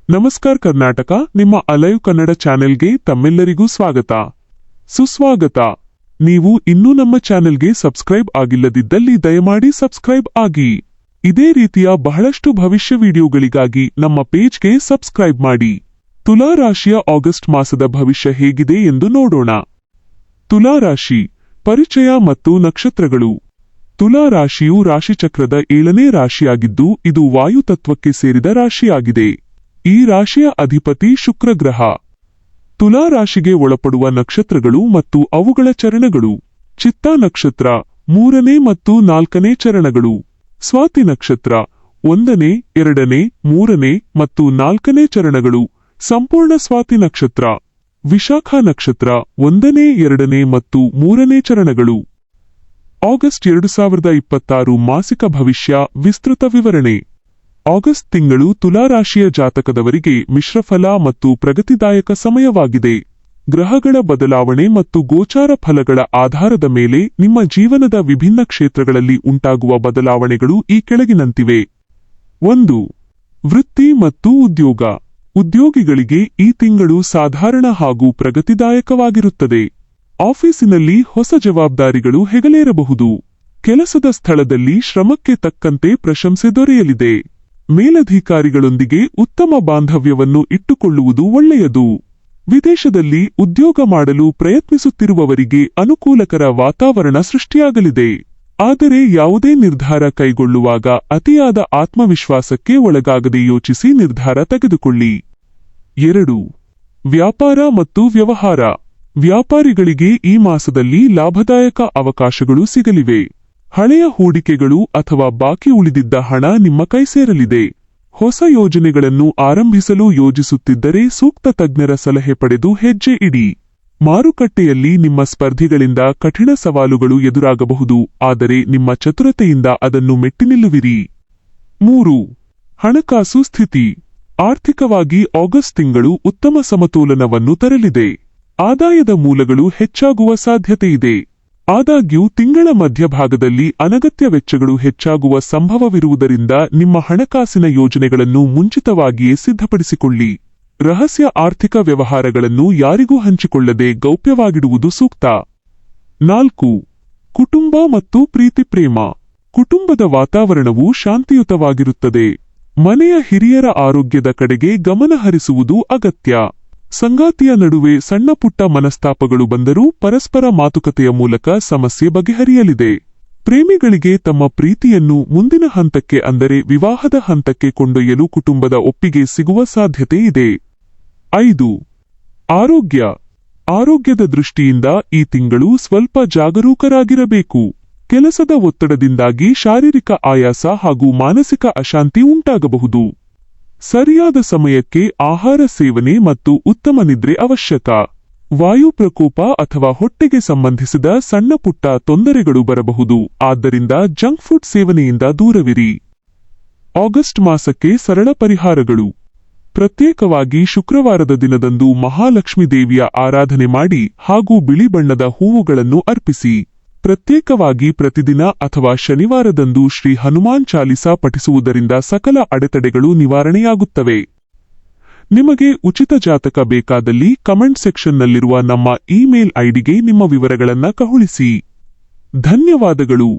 ನಮಸ್ಕಾರ ಕರ್ನಾಟಕ, ನಿಮ್ಮ ಅಲೈವ್ ಕನ್ನಡ ಚಾನೆಲ್ಗೆ ತಮ್ಮೆಲ್ಲರಿಗೂ ಸ್ವಾಗತ, ಸುಸ್ವಾಗತ. ನೀವು ಇನ್ನೂ ನಮ್ಮ ಚಾನೆಲ್ಗೆ ಸಬ್ಸ್ಕ್ರೈಬ್ ಆಗಿಲ್ಲದಿದ್ದಲ್ಲಿ ದಯಮಾಡಿ ಸಬ್ಸ್ಕ್ರೈಬ್ ಆಗಿ. ಇದೇ ರೀತಿಯ ಬಹಳಷ್ಟು ಭವಿಷ್ಯ ವಿಡಿಯೋಗಳಿಗಾಗಿ ನಮ್ಮ ಪೇಜ್ಗೆ ಸಬ್ಸ್ಕ್ರೈಬ್ ಮಾಡಿ. ತುಲಾ ರಾಶಿಯ ಆಗಸ್ಟ್ ಮಾಸದ ಭವಿಷ್ಯ ಹೇಗಿದೆ ಎಂದು ನೋಡೋಣ. ತುಲಾ ರಾಶಿ ಪರಿಚಯ ಮತ್ತು ನಕ್ಷತ್ರಗಳು. ತುಲಾ ರಾಶಿಯು ರಾಶಿಚಕ್ರದ 7ನೇ ರಾಶಿಯಾಗಿದ್ದು ಇದು ವಾಯು ತತ್ವಕ್ಕೆ ಸೇರಿದ ರಾಶಿಯಾಗಿದೆ. ಈ ರಾಶಿಯ ಅಧಿಪತಿ ಶುಕ್ರ ಗ್ರಹ. ತುಲಾ ರಾಶಿಗೆ ಒಳಪಡುವ ನಕ್ಷತ್ರಗಳು ಮತ್ತು ಅವುಗಳ ಚರಣಗಳು: ಚಿತ್ತಾ ನಕ್ಷತ್ರ 3ನೇ ಮತ್ತು 4ನೇ ಚರಣಗಳು, ಸ್ವಾತಿ ನಕ್ಷತ್ರ 1ನೇ, 2ನೇ, 3ನೇ ಮತ್ತು 4ನೇ ಚರಣಗಳು, ಸಂಪೂರ್ಣ ಸ್ವಾತಿ ನಕ್ಷತ್ರ, ವಿಶಾಖ ನಕ್ಷತ್ರ 1ನೇ, 2ನೇ ಮತ್ತು 3ನೇ ಚರಣಗಳು. ಆಗಸ್ಟ್ 2026 ಮಾಸಿಕ ಭವಿಷ್ಯ ವಿಸ್ತೃತ ವಿವರಣೆ. ಆಗಸ್ಟ್ ತಿಂಗಳು ತುಲಾ ರಾಶಿಯ ಜಾತಕದವರಿಗೆ ಮಿಶ್ರಫಲ ಮತ್ತು ಪ್ರಗತಿದಾಯಕ ಸಮಯವಾಗಿದೆ. ಗ್ರಹಗಳ ಬದಲಾವಣೆ ಮತ್ತು ಗೋಚಾರ ಫಲಗಳ ಆಧಾರದ ಮೇಲೆ ನಿಮ್ಮ ಜೀವನದ ವಿಭಿನ್ನ ಕ್ಷೇತ್ರಗಳಲ್ಲಿ ಉಂಟಾಗುವ ಬದಲಾವಣೆಗಳು ಈ ಕೆಳಗಿನಂತಿವೆ. 1. ವೃತ್ತಿ ಮತ್ತು ಉದ್ಯೋಗ. ಉದ್ಯೋಗಿಗಳಿಗೆ ಈ ತಿಂಗಳು ಸಾಧಾರಣ ಹಾಗೂ ಪ್ರಗತಿದಾಯಕವಾಗಿರುತ್ತದೆ. ಆಫೀಸಿನಲ್ಲಿ ಹೊಸ ಜವಾಬ್ದಾರಿಗಳು ಹೆಗಲೇರಬಹುದು. ಕೆಲಸದ ಸ್ಥಳದಲ್ಲಿ ಶ್ರಮಕ್ಕೆ ತಕ್ಕಂತೆ ಪ್ರಶಂಸೆ ದೊರೆಯಲಿದೆ. ಮೇಲಧಿಕಾರಿಗಳೊಂದಿಗೆ ಉತ್ತಮ ಬಾಂಧವ್ಯವನ್ನು ಇಟ್ಟುಕೊಳ್ಳುವುದು ಒಳ್ಳೆಯದು. ವಿದೇಶದಲ್ಲಿ ಉದ್ಯೋಗ ಮಾಡಲು ಪ್ರಯತ್ನಿಸುತ್ತಿರುವವರಿಗೆ ಅನುಕೂಲಕರ ವಾತಾವರಣ ಸೃಷ್ಟಿಯಾಗಲಿದೆ. ಆದರೆ ಯಾವುದೇ ನಿರ್ಧಾರ ಕೈಗೊಳ್ಳುವಾಗ ಅತಿಯಾದ ಆತ್ಮವಿಶ್ವಾಸಕ್ಕೆ ಒಳಗಾಗದೆ ಯೋಚಿಸಿ ನಿರ್ಧಾರ ತೆಗೆದುಕೊಳ್ಳಿ. 2. ವ್ಯಾಪಾರ ಮತ್ತು ವ್ಯವಹಾರ. ವ್ಯಾಪಾರಿಗಳಿಗೆ ಈ ಮಾಸದಲ್ಲಿ ಲಾಭದಾಯಕ ಅವಕಾಶಗಳು ಸಿಗಲಿವೆ. ಹಳೆಯ ಹೂಡಿಕೆಗಳು ಅಥವಾ ಬಾಕಿ ಉಳಿದಿದ್ದ ಹಣ ನಿಮ್ಮ ಕೈ ಸೇರಲಿದೆ. ಹೊಸ ಯೋಜನೆಗಳನ್ನು ಆರಂಭಿಸಲು ಯೋಜಿಸುತ್ತಿದ್ದರೆ ಸೂಕ್ತ ತಜ್ಞರ ಸಲಹೆ ಪಡೆದು ಹೆಜ್ಜೆ ಇಡಿ. ಮಾರುಕಟ್ಟೆಯಲ್ಲಿ ನಿಮ್ಮ ಸ್ಪರ್ಧಿಗಳಿಂದ ಕಠಿಣ ಸವಾಲುಗಳು ಎದುರಾಗಬಹುದು, ಆದರೆ ನಿಮ್ಮ ಚತುರತೆಯಿಂದ ಅದನ್ನು ಮೆಟ್ಟಿನಿಲ್ಲುವಿರಿ. 3. ಹಣಕಾಸು ಸ್ಥಿತಿ. ಆರ್ಥಿಕವಾಗಿ ಆಗಸ್ಟ್ ತಿಂಗಳು ಉತ್ತಮ ಸಮತೋಲನವನ್ನು ತರಲಿದೆ. ಆದಾಯದ ಮೂಲಗಳು ಹೆಚ್ಚಾಗುವ ಸಾಧ್ಯತೆಯಿದೆ. ಆದಾಗ್ಯೂ ತಿಂಗಳ ಮಧ್ಯಭಾಗದಲ್ಲಿ ಅನಗತ್ಯ ವೆಚ್ಚಗಳು ಹೆಚ್ಚಾಗುವ ಸಂಭವವಿರುವುದರಿಂದ ನಿಮ್ಮ ಹಣಕಾಸಿನ ಯೋಜನೆಗಳನ್ನು ಮುಂಚಿತವಾಗಿಯೇ ಸಿದ್ಧಪಡಿಸಿಕೊಳ್ಳಿ. ರಹಸ್ಯ ಆರ್ಥಿಕ ವ್ಯವಹಾರಗಳನ್ನು ಯಾರಿಗೂ ಹಂಚಿಕೊಳ್ಳದೆ ಗೌಪ್ಯವಾಗಿಡುವುದು ಸೂಕ್ತ. 4. ಕುಟುಂಬ ಮತ್ತು ಪ್ರೀತಿ ಪ್ರೇಮ. ಕುಟುಂಬದ ವಾತಾವರಣವು ಶಾಂತಿಯುತವಾಗಿರುತ್ತದೆ. ಮನೆಯ ಹಿರಿಯರ ಆರೋಗ್ಯದ ಕಡೆಗೆ ಗಮನ ಹರಿಸುವುದು ಅಗತ್ಯ. ಸಂಗಾತಿಯ ನಡುವೆ ಸಣ್ಣ ಪುಟ್ಟ ಮನಸ್ತಾಪಗಳು ಬಂದರೂ ಪರಸ್ಪರ ಮಾತುಕತೆಯ ಮೂಲಕ ಸಮಸ್ಯೆ ಬಗೆಹರಿಯಲಿದೆ. ಪ್ರೇಮಿಗಳಿಗೆ ತಮ್ಮ ಪ್ರೀತಿಯನ್ನು ಮುಂದಿನ ಹಂತಕ್ಕೆ ಅಂದರೆ ವಿವಾಹದ ಹಂತಕ್ಕೆ ಕೊಂಡೊಯ್ಯಲು ಕುಟುಂಬದ ಒಪ್ಪಿಗೆ ಸಿಗುವ ಸಾಧ್ಯತೆ ಇದೆ. 5. ಆರೋಗ್ಯ. ಆರೋಗ್ಯದ ದೃಷ್ಟಿಯಿಂದ ಈ ತಿಂಗಳು ಸ್ವಲ್ಪ ಜಾಗರೂಕರಾಗಿರಬೇಕು. ಕೆಲಸದ ಒತ್ತಡದಿಂದಾಗಿ ಶಾರೀರಿಕ ಆಯಾಸ ಹಾಗೂ ಮಾನಸಿಕ ಅಶಾಂತಿ ಉಂಟಾಗಬಹುದು. ಸರಿಯಾದ ಸಮಯಕ್ಕೆ ಆಹಾರ ಸೇವನೆ ಮತ್ತು ಉತ್ತಮ ನಿದ್ರೆ ಅವಶ್ಯಕ. ವಾಯು ಪ್ರಕೋಪ ಅಥವಾ ಹೊಟ್ಟೆಗೆ ಸಂಬಂಧಿಸಿದ ಸಣ್ಣ ಪುಟ್ಟ ತೊಂದರೆಗಳು ಬರಬಹುದು, ಆದ್ದರಿಂದ ಜಂಕ್ ಫುಡ್ ಸೇವನೆಯಿಂದ ದೂರವಿರಿ. ಆಗಸ್ಟ್ ಮಾಸಕ್ಕೆ ಸರಳ ಪರಿಹಾರಗಳು. ಪ್ರತ್ಯೇಕವಾಗಿ ಶುಕ್ರವಾರದ ದಿನದಂದು ಮಹಾಲಕ್ಷ್ಮೀ ದೇವಿಯ ಆರಾಧನೆ ಮಾಡಿ ಹಾಗೂ ಬಿಳಿ ಬಣ್ಣದ ಹೂವುಗಳನ್ನು ಅರ್ಪಿಸಿ. ಪ್ರತ್ಯೇಕವಾಗಿ ಪ್ರತಿದಿನ ಅಥವಾ ಶನಿವಾರದಂದು ಶ್ರೀ ಹನುಮಾನ್ ಚಾಲಿಸಾ ಪಠಿಸುವುದರಿಂದ ಸಕಲ ಅಡೆತಡೆಗಳು ನಿವಾರಣೆಯಾಗುತ್ತವೆ. ನಿಮಗೆ ಉಚಿತ ಜಾತಕ ಬೇಕಾದಲ್ಲಿ ಕಮೆಂಟ್ ಸೆಕ್ಷನ್ನಲ್ಲಿರುವ ನಮ್ಮ ಇಮೇಲ್ ಐಡಿಗೆ ನಿಮ್ಮ ವಿವರಗಳನ್ನು ಕಳುಹಿಸಿ. ಧನ್ಯವಾದಗಳು.